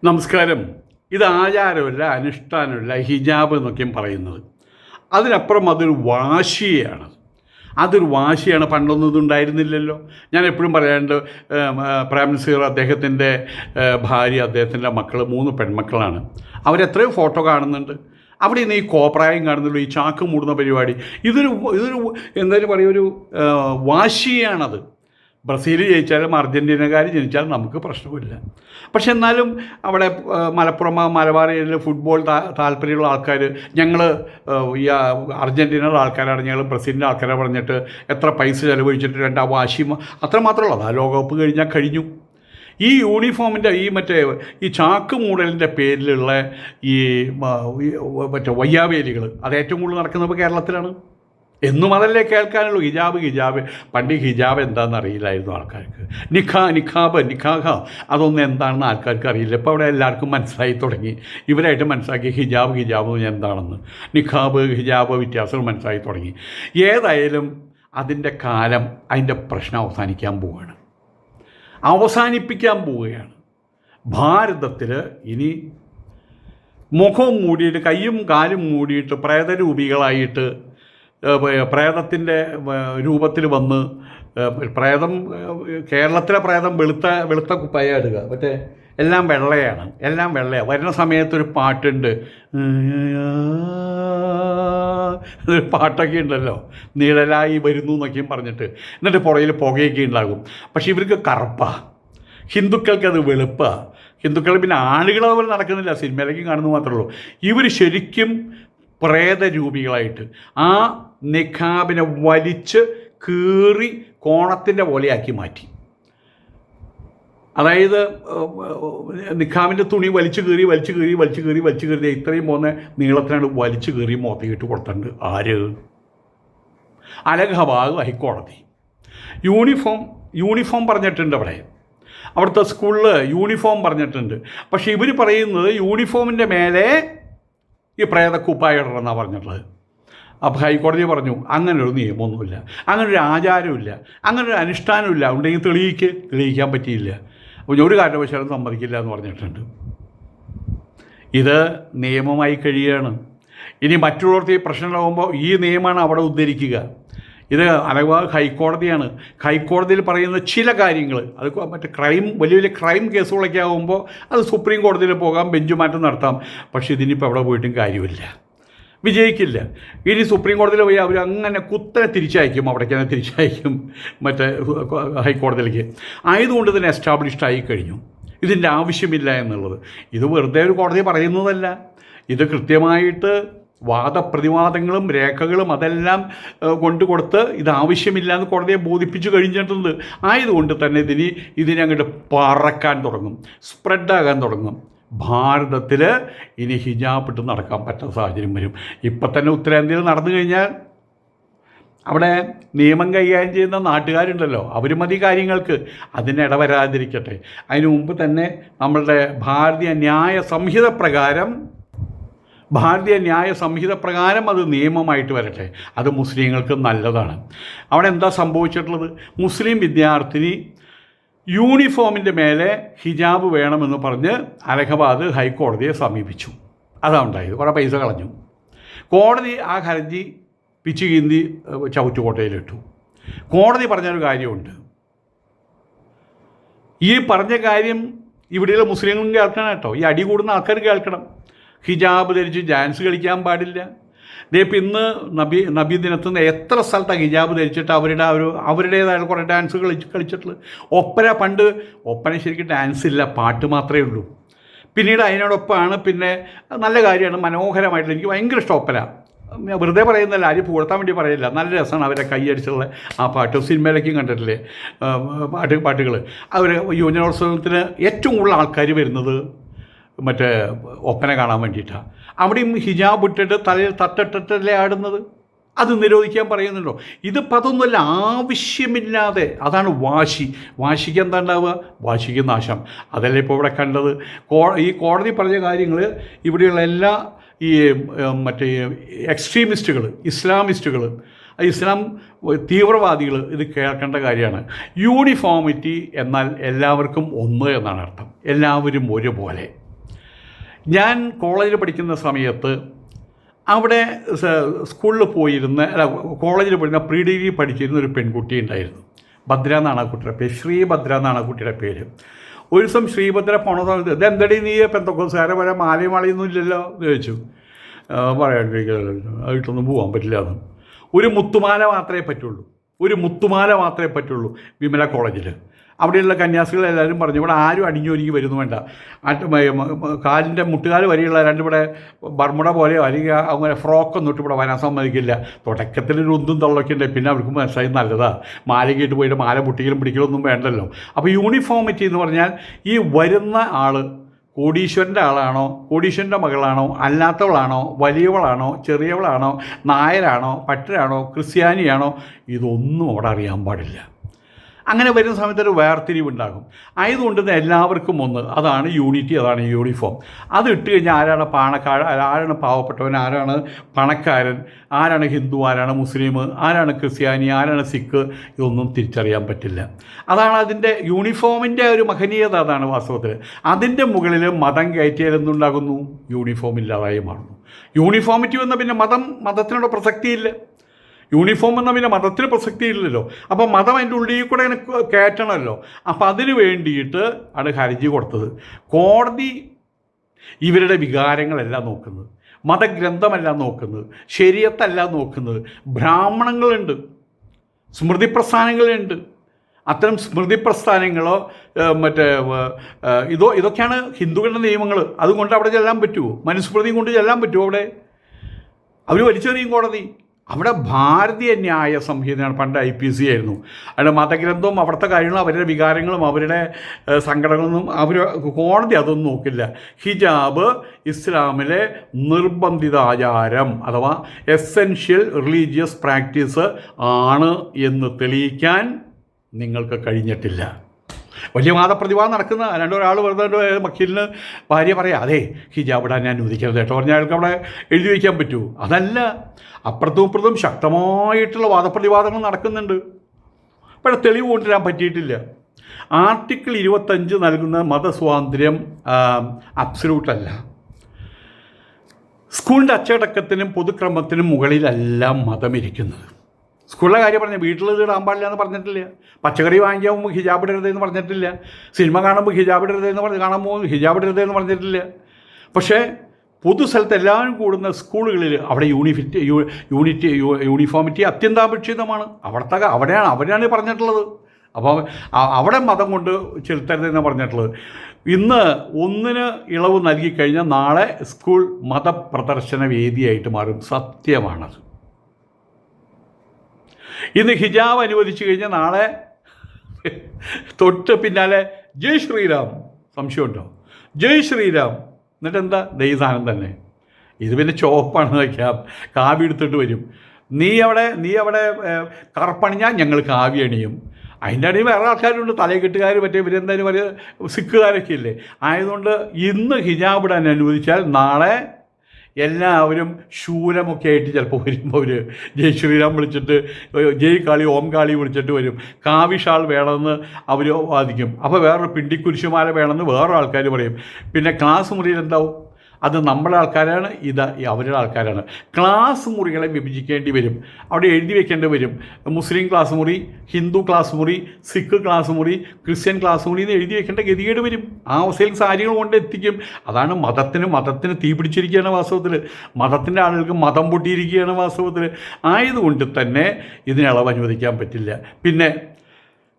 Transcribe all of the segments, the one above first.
നമസ്കാരം. ഇത് ആചാരമല്ല, അനുഷ്ഠാനമല്ല, ഹിജാബ് എന്നൊക്കെയും പറയുന്നത്. അതിനപ്പുറം അതൊരു വാശിയാണ്. പണ്ടൊന്നും ഇതുണ്ടായിരുന്നില്ലല്ലോ. ഞാൻ എപ്പോഴും പറയാറുണ്ട്, പ്രൈം മിനിസ്റ്റർ അദ്ദേഹത്തിൻ്റെ ഭാര്യ, അദ്ദേഹത്തിൻ്റെ മക്കൾ 3 പെൺമക്കളാണ്. അവരെത്രയോ ഫോട്ടോ കാണുന്നുണ്ട്. അവിടെ നിന്ന് ഈ കോപ്രായം കാണുന്നുള്ളൂ, ഈ ചാക്ക് മൂടുന്ന പരിപാടി. ഇതൊരു എന്തായാലും പറയുക, ഒരു വാശിയാണത്. ബ്രസീൽ ജയിച്ചാലും അർജൻറ്റീനക്കാർ ജനിച്ചാലും നമുക്ക് പ്രശ്നമില്ല. പക്ഷെ എന്നാലും അവിടെ മലബാർ ഏരിയയിൽ ഫുട്ബോൾ താല്പര്യമുള്ള ആൾക്കാർ, ഞങ്ങൾ ഈ അർജൻറ്റീനയുടെ ആൾക്കാരാണ്, ഞങ്ങൾ ബ്രസീലിൻ്റെ ആൾക്കാരെ പറഞ്ഞിട്ട് എത്ര പൈസ ചിലവഴിച്ചിട്ട് ആ വാശിയും അത്രമാത്രമുള്ളത്. ആ ലോകകപ്പ് കഴിഞ്ഞാൽ കഴിഞ്ഞു. ഈ യൂണിഫോമിൻ്റെ ഈ ചാക്ക് മൂടലിൻ്റെ പേരിലുള്ള ഈ വയ്യാവേലികൾ അത് ഏറ്റവും കൂടുതൽ നടക്കുന്നത് കേരളത്തിലാണ്. എന്നും അതല്ലേ കേൾക്കാനുള്ളൂ. ഹിജാബ്. പണ്ട് ഹിജാബ് എന്താണെന്ന് അറിയില്ലായിരുന്നു ആൾക്കാർക്ക്. നിഖാഹ് അതൊന്നും എന്താണെന്ന് ആൾക്കാർക്ക് അറിയില്ല. ഇപ്പോൾ അവിടെ എല്ലാവർക്കും മനസ്സിലായി തുടങ്ങി. ഇവരായിട്ട് മനസ്സിലാക്കി ഹിജാബ് എന്താണെന്ന്. ഹിജാബ് വ്യത്യാസങ്ങൾ മനസ്സിലായി തുടങ്ങി. ഏതായാലും അതിൻ്റെ കാലം, അതിൻ്റെ പ്രശ്നം അവസാനിപ്പിക്കാൻ പോവുകയാണ്. ഭാരതത്തിൽ ഇനി മുഖം മൂടിയിട്ട് കയ്യും കാലും മൂടിയിട്ട് പ്രേതരൂപികളായിട്ട് പ്രേതത്തിൻ്റെ രൂപത്തിൽ വന്ന് കേരളത്തിലെ പ്രേതം വെളുത്ത കുപ്പായ ഇടുക, എല്ലാം വെള്ളയാണ്. വരുന്ന സമയത്തൊരു പാട്ടുണ്ട്, ഒരു പാട്ടൊക്കെ ഉണ്ടല്ലോ, നിഴലായി വരുന്നു എന്നൊക്കെയും പറഞ്ഞിട്ട്. എന്നിട്ട് പുറയിൽ പുകയൊക്കെ ഉണ്ടാകും. പക്ഷെ ഇവർക്ക് കറുപ്പാണ്, ഹിന്ദുക്കൾക്കത് വെളുപ്പാണ്. ഹിന്ദുക്കൾ പിന്നെ ആളുകളതുപോലെ നടക്കുന്നില്ല, സിനിമയിലേക്ക് കാണുന്നത് മാത്രമേ ഉള്ളൂ. ഇവർ ശരിക്കും പ്രേതരൂപികളായിട്ട് ആ നിഖാബിനെ വലിച്ച് കീറി കോണത്തിൻ്റെ പോലെയാക്കി മാറ്റി. അതായത് നിഖാബിൻ്റെ തുണി വലിച്ചു കീറി ഇത്രയും പോകുന്ന നീളത്തിനാണ് വലിച്ചു കീറി മുഖത്തേക്കിട്ട് കൊടുത്തിട്ടുണ്ട്. ആര്? അലഹബാദ് ഹൈക്കോടതി യൂണിഫോം പറഞ്ഞിട്ടുണ്ട്. അവിടുത്തെ സ്കൂളിൽ യൂണിഫോം പറഞ്ഞിട്ടുണ്ട്. പക്ഷേ ഇവർ പറയുന്നത് യൂണിഫോമിൻ്റെ മേലെ ഈ പ്രേതക്കുപ്പായ ഇടണമെന്നാണ് പറഞ്ഞിട്ടുള്ളത്. അപ്പോൾ ഹൈക്കോടതി പറഞ്ഞു അങ്ങനൊരു നിയമമൊന്നുമില്ല, അങ്ങനൊരു ആചാരമില്ല, അങ്ങനൊരു അനുഷ്ഠാനമില്ല. ഉണ്ടെങ്കിൽ തെളിയിക്കാൻ പറ്റിയില്ല. അപ്പോൾ ഒരു കാരണവശാലും സമ്മതിക്കില്ല എന്ന് പറഞ്ഞിട്ടുണ്ട്. ഇത് നിയമമായി കഴിയുകയാണ്. ഇനി മറ്റുള്ളവർക്ക് ഈ പ്രശ്നങ്ങളാകുമ്പോൾ ഈ നിയമമാണ് അവിടെ ഉദ്ധരിക്കുക. ഇത് അലഹബാദ് ഹൈക്കോടതിയാണ്. ഹൈക്കോടതിയിൽ പറയുന്ന ചില കാര്യങ്ങൾ, അത് വലിയ ക്രൈം കേസുകളൊക്കെ ആകുമ്പോൾ അത് സുപ്രീം കോടതിയിൽ പോകാം, ബെഞ്ച് മാറ്റം നടത്താം. പക്ഷേ ഇതിനിപ്പോൾ അവിടെ പോയിട്ടും കാര്യമില്ല, വിജയിക്കില്ല. ഇനി സുപ്രീം കോടതിയിൽ പോയി അവർ അങ്ങനെ കുത്തനെ തിരിച്ചയക്കും, ഹൈക്കോടതിയിലേക്ക്. ആയതുകൊണ്ട് തന്നെ എസ്റ്റാബ്ലിഷ്ഡ് ആയി കഴിഞ്ഞു ഇതിൻ്റെ ആവശ്യമില്ല എന്നുള്ളത്. ഇത് വെറുതെ ഒരു കോടതി പറയുന്നതല്ല. ഇത് കൃത്യമായിട്ട് വാദപ്രതിവാദങ്ങളും രേഖകളും അതെല്ലാം കൊണ്ടുകൊടുത്ത് ഇത് ആവശ്യമില്ല എന്ന് കോടതിയെ ബോധിപ്പിച്ചു കഴിഞ്ഞിട്ടുണ്ട്. ആയതുകൊണ്ട് തന്നെ ഇതിനങ്ങോട്ട് പറക്കാൻ തുടങ്ങും, സ്പ്രെഡാകാൻ തുടങ്ങും. ഭാരതത്തിൽ ഇനി ഹിജാബ് ഇട്ട് നടക്കാൻ പറ്റുന്ന സാഹചര്യം വരും. ഇപ്പം തന്നെ ഉത്തരേന്ത്യയിൽ നടന്നു കഴിഞ്ഞാൽ അവിടെ നിയമം കൈകാര്യം ചെയ്യുന്ന നാട്ടുകാരുണ്ടല്ലോ, അവർ മതി കാര്യങ്ങൾക്ക്. അതിനിടവരാതിരിക്കട്ടെ. അതിനു മുമ്പ് തന്നെ നമ്മളുടെ ഭാരതീയ ന്യായ സംഹിത പ്രകാരം അത് നിയമമായിട്ട് വരട്ടെ. അത് മുസ്ലിങ്ങൾക്ക് നല്ലതാണ്. അവിടെ എന്താ സംഭവിച്ചിട്ടുള്ളത്? മുസ്ലിം വിദ്യാർത്ഥിനി യൂണിഫോമിൻ്റെ മേലെ ഹിജാബ് വേണമെന്ന് പറഞ്ഞ് അലഹബാദ് ഹൈക്കോടതിയെ സമീപിച്ചു. അതാണ് ഉണ്ടായത്. കുറേ പൈസ കളഞ്ഞു. കോടതി ആ ഹർജി പിച്ചു കീന്തി ചവിറ്റുകോട്ടയിലിട്ടു. കോടതി പറഞ്ഞൊരു കാര്യമുണ്ട്. ഈ പറഞ്ഞ കാര്യം ഇവിടെയുള്ള മുസ്ലിങ്ങളും കേൾക്കണം കേട്ടോ. ഈ അടി കൂടുന്ന ആൾക്കാർ കേൾക്കണം. ഹിജാബ് ധരിച്ച് ഡാൻസ് കളിക്കാൻ പാടില്ല. ഇപ്പം ഇന്ന് നബി ദിനത്തിൽ എത്ര സ്ഥലത്താണ് ഹിജാബ് ധരിച്ചിട്ട് അവരുടേതായ കുറേ ഡാൻസ് കളിച്ചിട്ടുള്ളത്. ഒപ്പന ശരിക്കും ഡാൻസ് ഇല്ല, പാട്ട് മാത്രമേ ഉള്ളൂ. പിന്നീട് അതിനോടൊപ്പമാണ് പിന്നെ നല്ല കാര്യമാണ്, മനോഹരമായിട്ടുള്ള, എനിക്ക് ഭയങ്കര ഇഷ്ടം ഒപ്പന. വെറുതെ പറയുന്നല്ല, ആരും പുകഴ്ത്താൻ വേണ്ടി പറയില്ല. നല്ല രസമാണ് അവരെ കൈയടിച്ചുള്ള ആ പാട്ട്. സിനിമയിലേക്കും കണ്ടിട്ടില്ലേ പാട്ടുകൾ. അവർ യുവജനോത്സവത്തിന് ഏറ്റവും കൂടുതൽ ആൾക്കാർ വരുന്നത് ഒപ്പന കാണാൻ വേണ്ടിയിട്ടാണ്. അവിടെയും ഹിജാബ് ഇട്ടിട്ട് തലയിൽ തട്ടിട്ടിട്ടല്ലേ ആടുന്നത്. അത് നിരോധിക്കാൻ പറയുന്നുണ്ടോ? ഇതിപ്പോൾ അതൊന്നുമല്ല, ആവശ്യമില്ലാതെ. അതാണ് വാശിക്ക് എന്താ ഉണ്ടാവുക? വാശിക്ക് നാശം. അതല്ലേ ഇപ്പോൾ ഇവിടെ കണ്ടത്. ഈ കോടതി പറഞ്ഞ കാര്യങ്ങൾ ഇവിടെയുള്ള എല്ലാ ഈ എക്സ്ട്രീമിസ്റ്റുകൾ, ഇസ്ലാം തീവ്രവാദികൾ ഇത് കേൾക്കേണ്ട കാര്യമാണ്. യൂണിഫോമിറ്റി എന്നാൽ എല്ലാവർക്കും ഒന്ന് എന്നാണ് അർത്ഥം. എല്ലാവരും ഒരുപോലെ. ഞാൻ കോളേജിൽ പഠിക്കുന്ന സമയത്ത് അവിടെ സ്കൂളിൽ പോയിരുന്ന കോളേജിൽ പോയിരുന്ന പ്രീ ഡിഗ്രി പഠിച്ചിരുന്ന ഒരു പെൺകുട്ടി ഉണ്ടായിരുന്നു. ഭദ്ര എന്നാണ് ആ കുട്ടിയുടെ പേര്, ശ്രീഭദ്ര എന്നാണ് ആ കുട്ടിയുടെ പേര്. ഒരു ദിവസം ശ്രീഭദ്ര പോണ സമയത്ത് ഇതെന്തടി നീ പെന്തക്കോസുകാരെ പോലെ മാലയും മാളയൊന്നും ഇല്ലല്ലോ എന്ന് ചോദിച്ചു. പറയാണ്ടിരിക്കായിട്ടൊന്നും പോകാൻ പറ്റില്ല എന്ന്. ഒരു മുത്തുമാല മാത്രമേ പറ്റുള്ളൂ വിമല കോളേജിൽ. അവിടെയുള്ള കന്യാസികളെല്ലാവരും പറഞ്ഞു ഇവിടെ ആരും അണിഞ്ഞൊരുങ്ങി വരുന്നു വേണ്ട, കാലിൻ്റെ മുട്ടുകാൽ വരെയുള്ള രണ്ടിവിടെ ബർമുട പോലെയോ അല്ലെങ്കിൽ അങ്ങനെ ഫ്രോക്കൊന്നും ഇട്ട് ഇവിടെ വരാൻ സമ്മതിക്കില്ല. തുടക്കത്തിലൊരു ഒന്നും തള്ളൊക്കെ ഉണ്ട്, പിന്നെ അവർക്ക് മനസ്സിലായി നല്ലതാ, മാലയ്ക്കിട്ട് പോയിട്ട് മാല പൊട്ടിക്കലും പിടിക്കലൊന്നും വേണ്ടല്ലോ. അപ്പോൾ യൂണിഫോമിറ്റി എന്ന് പറഞ്ഞാൽ ഈ വരുന്ന ആൾ കോടീശ്വരൻ്റെ ആളാണോ, കോടീശ്വരൻ്റെ മകളാണോ, അല്ലാത്തവളാണോ, വലിയവളാണോ, ചെറിയവളാണോ, നായരാണോ, പട്ടരാണോ, ക്രിസ്ത്യാനിയാണോ, ഇതൊന്നും അവിടെ അറിയാൻ പാടില്ല. അങ്ങനെ വരുന്ന സമയത്ത് ഒരു വേർതിരിവുണ്ടാകും. ആയതുകൊണ്ട് തന്നെ എല്ലാവർക്കും ഒന്ന്, അതാണ് യൂണിറ്റി, അതാണ് യൂണിഫോം. അത് ഇട്ട് കഴിഞ്ഞാൽ ആരാണ് ആരാണ് പാവപ്പെട്ടവൻ, ആരാണ് പണക്കാരൻ, ആരാണ് ഹിന്ദു, ആരാണ് മുസ്ലിം, ആരാണ് ക്രിസ്ത്യാനി, ആരാണ് സിഖ്, ഇതൊന്നും തിരിച്ചറിയാൻ പറ്റില്ല. അതാണ് അതിൻ്റെ യൂണിഫോമിൻ്റെ ഒരു മഹനീയത. അതാണ് വാസ്തവത്തിൽ. അതിൻ്റെ മുകളിൽ മതം കയറ്റിയാൽ എന്തുണ്ടാകുന്നു? യൂണിഫോം ഇല്ലാതായി മാറുന്നു. യൂണിഫോമിറ്റി വന്ന പിന്നെ മതത്തിനോട് പ്രസക്തിയില്ല. യൂണിഫോം എന്നാൽ പിന്നെ മതത്തിന് പ്രസക്തിയില്ലല്ലോ. അപ്പോൾ മതം അതിൻ്റെ ഉള്ളിൽ കൂടെ എനിക്ക് കയറ്റണമല്ലോ. അപ്പോൾ അതിന് വേണ്ടിയിട്ട് ആണ് ഹർജി കൊടുത്തത്. കോടതി ഇവരുടെ വികാരങ്ങളല്ല നോക്കുന്നത്, മതഗ്രന്ഥമല്ല നോക്കുന്നത്, ശരീഅത്തല്ല നോക്കുന്നത്. ബ്രാഹ്മണങ്ങളുണ്ട്, സ്മൃതി പ്രസ്ഥാനങ്ങളുണ്ട്. അത്തരം സ്മൃതി പ്രസ്ഥാനങ്ങളോ ഇതൊക്കെയാണ് ഹിന്ദുക്കളുടെ നിയമങ്ങൾ. അതുകൊണ്ട് അവിടെ ചെല്ലാൻ പറ്റുമോ? മനുസ്മൃതിയും കൊണ്ട് ചെല്ലാൻ പറ്റുമോ? അവിടെ അവർ വലിച്ചെറിയും കോടതി. അവിടെ ഭാരതീയ ന്യായ സംഹിതയാണ്, പണ്ട് IPC ആയിരുന്നു. അവിടെ മതഗ്രന്ഥവും അവിടുത്തെ കാര്യങ്ങളും അവരുടെ വികാരങ്ങളും അവരുടെ സങ്കടങ്ങളൊന്നും കോടതി അതൊന്നും നോക്കില്ല. ഹിജാബ് ഇസ്ലാമിലെ നിർബന്ധിത ആചാരം അഥവാ എസെൻഷ്യൽ റിലീജിയസ് പ്രാക്ടീസ് ആണ് എന്ന് തെളിയിക്കാൻ നിങ്ങൾക്ക് കഴിഞ്ഞിട്ടില്ല. വലിയ വാദപ്രതിവാദം നടക്കുന്ന രണ്ടൊരാൾ വെറുതെ വക്കീലിന് ഭാര്യ പറയാം, അതെ ഹിജാബ് ഇടാൻ ഞാൻ അനുവദിക്കരുത് കേട്ടോ പറഞ്ഞാൽ അയാൾക്ക് അവിടെ എഴുതി വയ്ക്കാൻ പറ്റുമോ? അതല്ല, അപ്പുറത്തും ഇപ്പുറത്തും ശക്തമായിട്ടുള്ള വാദപ്രതിവാദങ്ങൾ നടക്കുന്നുണ്ട്. പക്ഷേ തെളിവ് കൊണ്ടുവരാൻ പറ്റിയിട്ടില്ല. ആർട്ടിക്കിൾ 25 നൽകുന്ന മതസ്വാതന്ത്ര്യം അബ്സല്യൂട്ടല്ല. സ്കൂളിൻ്റെ അച്ചടക്കത്തിനും പൊതുക്രമത്തിനും മുകളിലെല്ലാം മതമിരിക്കുന്നത്. സ്കൂളിലെ കാര്യം പറഞ്ഞാൽ വീട്ടിൽ ഇത് ഇടാൻ പാടില്ല എന്ന് പറഞ്ഞിട്ടില്ല. പച്ചക്കറി വാങ്ങിക്കുമ്പോൾ ഹിജാബ് ഇടരുതെന്ന് പറഞ്ഞിട്ടില്ല. സിനിമ കാണുമ്പോൾ ഹിജാബ് ഇടരുതെന്ന് കാണാൻ പോകുമ്പോൾ ഹിജാബ് ഇടരുതെന്ന് പറഞ്ഞിട്ടില്ല. പക്ഷേ പൊതു സ്ഥലത്ത് എല്ലാവരും കൂടുന്ന സ്കൂളുകളിൽ അവിടെ യൂണിഫോമിറ്റി അത്യന്താപേക്ഷിതമാണ്. അവിടെയാണ് പറഞ്ഞിട്ടുള്ളത്. അപ്പോൾ അവിടെ മതം കൊണ്ട് ചെലുത്തരുതെന്ന് പറഞ്ഞിട്ടുള്ളത്. ഇന്ന് ഒന്നിന് ഇളവ് നൽകിക്കഴിഞ്ഞാൽ നാളെ സ്കൂൾ മതപ്രദർശന വേദിയായിട്ട് മാറും. സത്യമാണത്. ഇന്ന് ഹിജാബ് അനുവദിച്ചു കഴിഞ്ഞാൽ നാളെ തൊട്ട് പിന്നാലെ ജയ് ശ്രീരാം. സംശയമുണ്ടോ? ജയ് ശ്രീരാം. എന്നിട്ട് എന്താ ദൈവസാനം തന്നെ. ഇത് പിന്നെ ചോപ്പാണെന്ന് വയ്ക്കാം, കാവ്യ എടുത്തിട്ട് വരും. നീ അവിടെ കറുപ്പണിഞ്ഞാൽ ഞങ്ങൾ കാവ്യ അണിയും. അതിൻ്റെ അടിയിൽ വേറെ ആൾക്കാരുണ്ട്, തലയെക്കെട്ടുകാർ, മറ്റേ ഇവരെന്തായാലും വലിയ സിഖുകാരൊക്കെ ഇല്ലേ. ആയതുകൊണ്ട് ഇന്ന് ഹിജാബ് ഇടാൻ അനുവദിച്ചാൽ നാളെ എല്ലാവരും ശൂലമൊക്കെ ആയിട്ട് ചിലപ്പോൾ വരുമ്പോൾ അവർ ജയ് ശ്രീരാം വിളിച്ചിട്ട് ജയ് കാളി ഓം കാളി വിളിച്ചിട്ട് വരും. കാവിഷാൾ വേണമെന്ന് അവർ വാദിക്കും. അപ്പോൾ വേറൊരു പിണ്ടിക്കുരിശുമാല വേണമെന്ന് വേറെ ആൾക്കാർ പറയും. പിന്നെ ക്ലാസ് മുറിയിൽ എന്താവും? അത് നമ്മുടെ ആൾക്കാരാണ്, ഇത് അവരുടെ ആൾക്കാരാണ്. ക്ലാസ് മുറികളെ വിഭജിക്കേണ്ടി വരും. അവിടെ എഴുതി വെക്കേണ്ടി വരും. മുസ്ലിം ക്ലാസ് മുറി, ഹിന്ദു ക്ലാസ് മുറി, സിഖ് ക്ലാസ് മുറി, ക്രിസ്ത്യൻ ക്ലാസ് മുറി എന്ന് എഴുതി വെക്കേണ്ട ഗതികേട് വരും. ആ അവസ്ഥയിൽ സാരികൾ കൊണ്ട് എത്തിക്കും. അതാണ് മതത്തിന് തീ പിടിച്ചിരിക്കുകയാണ് വാസ്തവത്തിൽ. മതത്തിൻ്റെ ആളുകൾക്ക് മതം പൊട്ടിയിരിക്കുകയാണ് വാസ്തവത്തിൽ. ആയതുകൊണ്ട് തന്നെ ഇതിനളവ് അനുവദിക്കാൻ പറ്റില്ല. പിന്നെ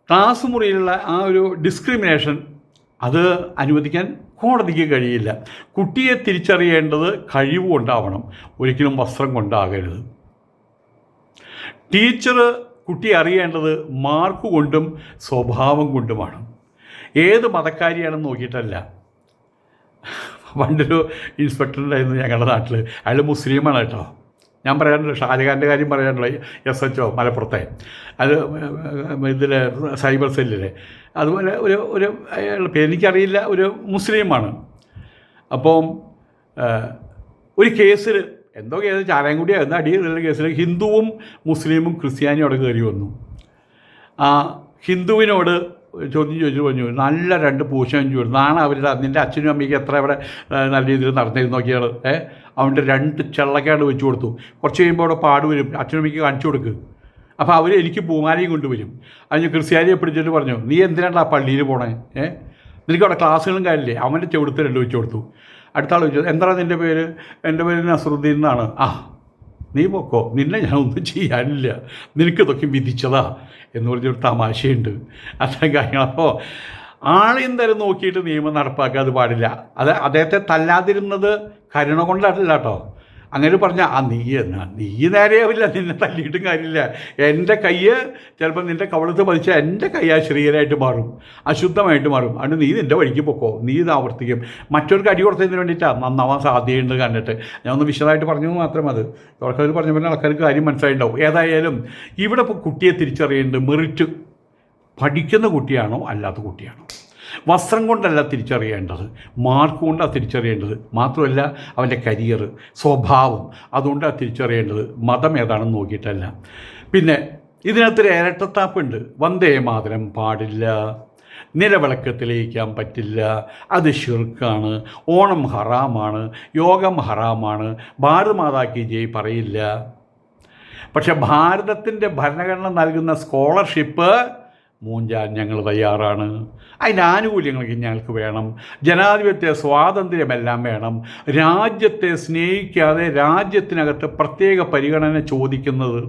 ക്ലാസ് മുറിയിലുള്ള ആ ഒരു ഡിസ്ക്രിമിനേഷൻ അത് അനുവദിക്കാൻ കോടതിക്ക് കഴിയില്ല. കുട്ടിയെ തിരിച്ചറിയേണ്ടത് കഴിവുകൊണ്ടാവണം, ഒരിക്കലും വസ്ത്രം കൊണ്ടാകരുത്. ടീച്ചർ കുട്ടിയെ അറിയേണ്ടത് മാർക്ക് കൊണ്ടും സ്വഭാവം കൊണ്ടുമാണ്. ഏത് മതക്കാരിയാണെന്ന് നോക്കിയിട്ടല്ല. പണ്ടൊരു ഇൻസ്പെക്ടറുണ്ടായിരുന്നു ഞങ്ങളുടെ നാട്ടിൽ. അയാൾ മുസ്ലിമാണ് കേട്ടോ. ഞാൻ പറയാനുള്ളൂ, ഷാജഹാൻ്റെ കാര്യം പറയാനുള്ളത്. SHO മലപ്പുറത്തെ, അത് ഇതിൽ സൈബർ സെല്ലിലെ. അതുപോലെ ഒരു അയാളുടെ എനിക്കറിയില്ല, ഒരു മുസ്ലിമാണ്. അപ്പം ഒരു കേസിൽ എന്തോ കേസ് ചാരായൻകുടിയോ എന്ന അടിയുള്ള കേസിൽ ഹിന്ദുവും മുസ്ലിമും ക്രിസ്ത്യാനിയും അവിടെ കയറി വന്നു. ആ ഹിന്ദുവിനോട് ചോദ്യം ചോദിച്ചു പറഞ്ഞു, നല്ല 2 പൂശം ചോദിച്ചു, നാളെ അവരുടെ നിൻ്റെ അച്ഛനും അമ്മയ്ക്ക് എത്ര ഇവിടെ നല്ല രീതിയിൽ നടന്നിരുന്നു നോക്കിയാണ്. അവൻ്റെ 2 ചെള്ളക്കാട് വെച്ച് കൊടുത്തു. കുറച്ച് കഴിയുമ്പോൾ അവിടെ പാട് വരും, അച്ഛനും അമ്മയ്ക്ക് കാണിച്ചു കൊടുക്കുക. അപ്പോൾ അവർ എനിക്ക് പൂമാലയും കൊണ്ടുവരും. അതിന് ക്രിസ്ത്യാനിയെ പിടിച്ചിട്ട് പറഞ്ഞു, നീ എന്തിനാണ് ആ പള്ളിയിൽ പോണേ? നിനക്ക് അവിടെ ക്ലാസ്സുകളും കാര്യമില്ലേ? അവൻ്റെ ചെവിടുത്ത് 2 വെച്ച് കൊടുത്തു. അടുത്ത ആൾ ചോദിച്ചു, എന്താണ് നിൻ്റെ പേര്? എൻ്റെ പേര് നസറുദ്ദീൻ എന്നാണ്. നീ പൊക്കോ, നിന്നെ ഞാൻ ഒന്നും ചെയ്യാനില്ല, നിനക്കിതൊക്കെ വിധിച്ചതാ എന്ന് പറഞ്ഞൊരു തമാശയുണ്ട്. അത്തരം കാര്യങ്ങൾ. അപ്പോൾ ആളെയും തരം നോക്കിയിട്ട് നിയമം നടപ്പാക്കാതെ പാടില്ല. അദ്ദേഹത്തെ തല്ലാതിരുന്നത് കരുണ കൊണ്ടല്ല കേട്ടോ. അങ്ങനെ പറഞ്ഞാൽ നീ നേരെയാവില്ല, നിന്നെ തല്ലിയിട്ടും കാര്യമില്ല. എൻ്റെ കയ്യ് ചിലപ്പോൾ നിൻ്റെ കവളത്ത് പതിച്ചാൽ എൻ്റെ കൈ അശ്രീകരമായിട്ട് മാറും, അശുദ്ധമായിട്ട് മാറും. അതുകൊണ്ട് നീ നിൻ്റെ വഴിക്ക് പൊക്കോ, നീ ഇത് ആവർത്തിക്കും. മറ്റൊരു അടി കൊടുത്തതിന് വേണ്ടിയിട്ടാണ് നന്നാവാൻ സാധ്യതയുണ്ട് കണ്ടിട്ട്. ഞാൻ ഒന്ന് വിശദമായിട്ട് പറഞ്ഞു മാത്രം. അത് തുടക്കത്തിൽ പറഞ്ഞ ആൾക്കാർക്ക് കാര്യം മനസ്സിലായിട്ടുണ്ടാവും. ഏതായാലും ഇവിടെ ഇപ്പോൾ കുട്ടിയെ തിരിച്ചറിയേണ്ടത് മെറിറ്റ്, പഠിക്കുന്ന കുട്ടിയാണോ അല്ലാത്ത കുട്ടിയാണോ. വസ്ത്രം കൊണ്ടല്ല തിരിച്ചറിയേണ്ടത്, മാർക്ക് കൊണ്ടാണ് തിരിച്ചറിയേണ്ടത്. മാത്രമല്ല അവൻ്റെ കരിയർ, സ്വഭാവം, അതുകൊണ്ടാണ് തിരിച്ചറിയേണ്ടത്, മതം ഏതാണെന്ന് നോക്കിയിട്ടല്ല. പിന്നെ ഇതിനകത്തൊരു ഇരട്ടത്താപ്പുണ്ട്. വന്ദേ മാതരം പാടില്ല, നിലവിളക്ക് തെളിയിക്കാൻ പറ്റില്ല, അത് ശിർക്കാണ്, ഓണം ഹറാമാണ്, യോഗം ഹറാമാണ്, ഭാരത് മാതാ കി ജയ് പറയില്ല. പക്ഷെ ഭാരതത്തിൻ്റെ ഭരണഘടന നൽകുന്ന സ്കോളർഷിപ്പ് മൂഞ്ചാൻ ഞങ്ങൾ തയ്യാറാണ്. അതിൻ്റെ ആനുകൂല്യങ്ങളൊക്കെ ഞങ്ങൾക്ക് വേണം. ജനാധിപത്യ സ്വാതന്ത്ര്യമെല്ലാം വേണം. രാജ്യത്തെ സ്നേഹിക്കാതെ രാജ്യത്തിനകത്ത് പ്രത്യേക പരിഗണന ചോദിക്കുന്നത്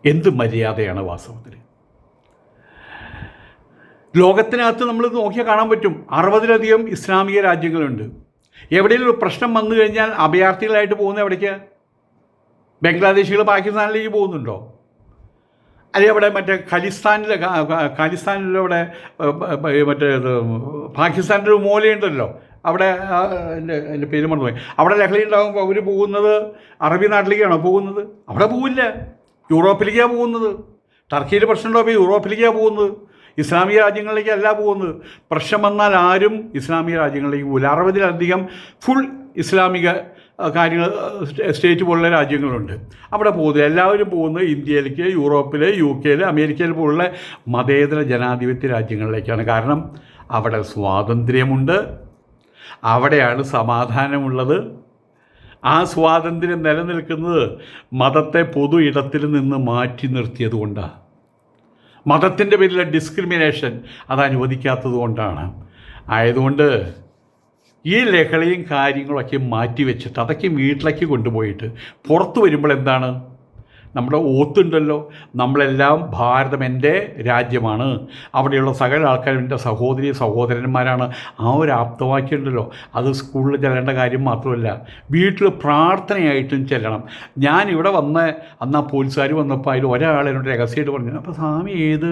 എന്ത് മര്യാദയാണ് വാസ്തവത്തിൽ? ലോകത്തിനകത്ത് നമ്മൾ നോക്കിയാൽ കാണാൻ പറ്റും, 60-ലധികം ഇസ്ലാമിക രാജ്യങ്ങളുണ്ട്. എവിടെയെങ്കിലും ഒരു പ്രശ്നം വന്നു കഴിഞ്ഞാൽ അഭയാർത്ഥികളായിട്ട് പോകുന്നത് എവിടേക്ക്? ബംഗ്ലാദേശികൾ പാകിസ്ഥാനിലേക്ക് പോകുന്നുണ്ടോ? അല്ലെങ്കിൽ അവിടെ മറ്റേ ഖലിസ്ഥാനിലവിടെ മറ്റേ പാകിസ്ഥാൻ്റെ ഒരു മൂലയുണ്ടല്ലോ, അവിടെ എൻ്റെ പേര് മറന്നുപോയി. അവിടെ ലഹളി ഉണ്ടാകുമ്പോൾ അവർ പോകുന്നത് അറബി നാട്ടിലേക്കാണോ പോകുന്നത്? അവിടെ പോവില്ല, യൂറോപ്പിലേക്കാണ് പോകുന്നത്. ടർക്കിയിൽ പ്രശ്നമുണ്ടോ യൂറോപ്പിലേക്കാണ് പോകുന്നത്, ഇസ്ലാമിക രാജ്യങ്ങളിലേക്കല്ല പോകുന്നത്. പ്രശ്നം വന്നാൽ ആരും ഇസ്ലാമിക രാജ്യങ്ങളിലേക്ക് പോകില്ല. 60-ലധികം ഫുൾ ഇസ്ലാമിക കാര്യങ്ങൾ സ്റ്റേറ്റ് പോലുള്ള രാജ്യങ്ങളുണ്ട്. അവിടെ പോകുന്നത് എല്ലാവരും പോകുന്നത് ഇന്ത്യയിലേക്ക്, യൂറോപ്പിൽ, UK, അമേരിക്കയിൽ പോലുള്ള മതേതര ജനാധിപത്യ രാജ്യങ്ങളിലേക്കാണ്. കാരണം അവിടെ സ്വാതന്ത്ര്യമുണ്ട്, അവിടെയാണ് സമാധാനമുള്ളത്. ആ സ്വാതന്ത്ര്യം നിലനിൽക്കുന്നത് മതത്തെ പൊതു ഇടത്തിൽ നിന്ന് മാറ്റി നിർത്തിയത് കൊണ്ടാണ്. മതത്തിൻ്റെ പേരിലെ ഡിസ്ക്രിമിനേഷൻ അത് അനുവദിക്കാത്തത് കൊണ്ടാണ്. ആയതുകൊണ്ട് ഈ ലഹളയും കാര്യങ്ങളൊക്കെ മാറ്റി വെച്ചിട്ട് അതൊക്കെ വീട്ടിലേക്ക് കൊണ്ടുപോയിട്ട് പുറത്ത് വരുമ്പോൾ എന്താണ്, നമ്മുടെ ഓത്തുണ്ടല്ലോ, നമ്മളെല്ലാം ഭാരതം എൻ്റെ രാജ്യമാണ്, അവിടെയുള്ള സകല ആൾക്കാരും എൻ്റെ സഹോദരി സഹോദരന്മാരാണ്. ആ ഒരു ആപ്തവാക്യം ഉണ്ടല്ലോ, അത് സ്കൂളിൽ ചെല്ലേണ്ട കാര്യം മാത്രമല്ല, വീട്ടിൽ പ്രാർത്ഥനയായിട്ടും ചെല്ലണം. ഞാൻ ഇവിടെ വന്ന് അന്ന് ആ പോലീസുകാർ വന്നപ്പോൾ അതിൽ ഒരാൾ എന്നോട് രഹസ്യമായിട്ട് പറഞ്ഞു, അപ്പോൾ സ്വാമി ഏത്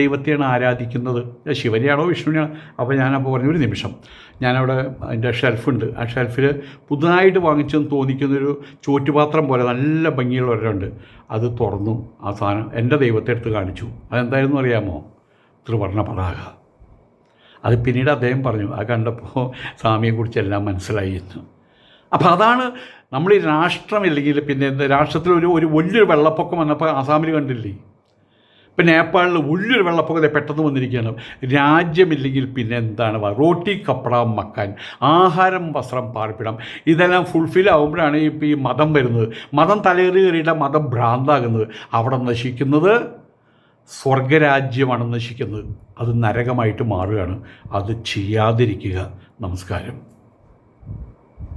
ദൈവത്തെയാണ് ആരാധിക്കുന്നത്, ശിവനെയാണോ വിഷ്ണുവിനെയാണോ? അപ്പോൾ ഞാനപ്പോൾ പറഞ്ഞു, ഒരു നിമിഷം, ഞാനവിടെ അതിൻ്റെ ഷെൽഫുണ്ട്, ആ ഷെൽഫിൽ പുതുതായിട്ട് വാങ്ങിച്ചെന്ന് തോന്നിക്കുന്നൊരു ചോറ്റുപാത്രം പോലെ നല്ല ഭംഗിയുള്ള ഒരെണ്ണമുണ്ട്. അത് തുറന്നു, ആ സാധനം എൻ്റെ ദൈവത്തെ എടുത്ത് കാണിച്ചു. അതെന്തായിരുന്നു അറിയാമോ? ത്രിവർണ്ണ പതാക. അത് പിന്നീട് അദ്ദേഹം പറഞ്ഞു, അത് കണ്ടപ്പോൾ സ്വാമിയെക്കുറിച്ചെല്ലാം മനസ്സിലായി എന്ന്. അപ്പോൾ അതാണ് നമ്മൾ ഈ രാഷ്ട്രമില്ലെങ്കിൽ പിന്നെ രാഷ്ട്രത്തിൽ ഒരു വലിയൊരു വെള്ളപ്പൊക്കം വന്നപ്പോൾ ആസാമിൽ കണ്ടില്ലേ, ഇപ്പം നേപ്പാളിൽ വലിയൊരു വെള്ളപ്പൊക്കത്തെ പെട്ടെന്ന് വന്നിരിക്കുകയാണ്. രാജ്യമില്ലെങ്കിൽ പിന്നെ എന്താണ്? റോട്ടി കപ്പട മക്കാൻ, ആഹാരം വസ്ത്രം പാർപ്പിടം, ഇതെല്ലാം ഫുൾഫിൽ ആകുമ്പോഴാണ് ഇപ്പോൾ ഈ മതം വരുന്നത്. മതം തലയേറിയിട്ട് മതം ഭ്രാന്താകുന്നത്. അവിടെ നശിക്കുന്നത് സ്വർഗരാജ്യമാണ് നശിക്കുന്നത്, അത് നരകമായിട്ട് മാറുകയാണ്. അത് ചെയ്യാതിരിക്കുക. നമസ്കാരം.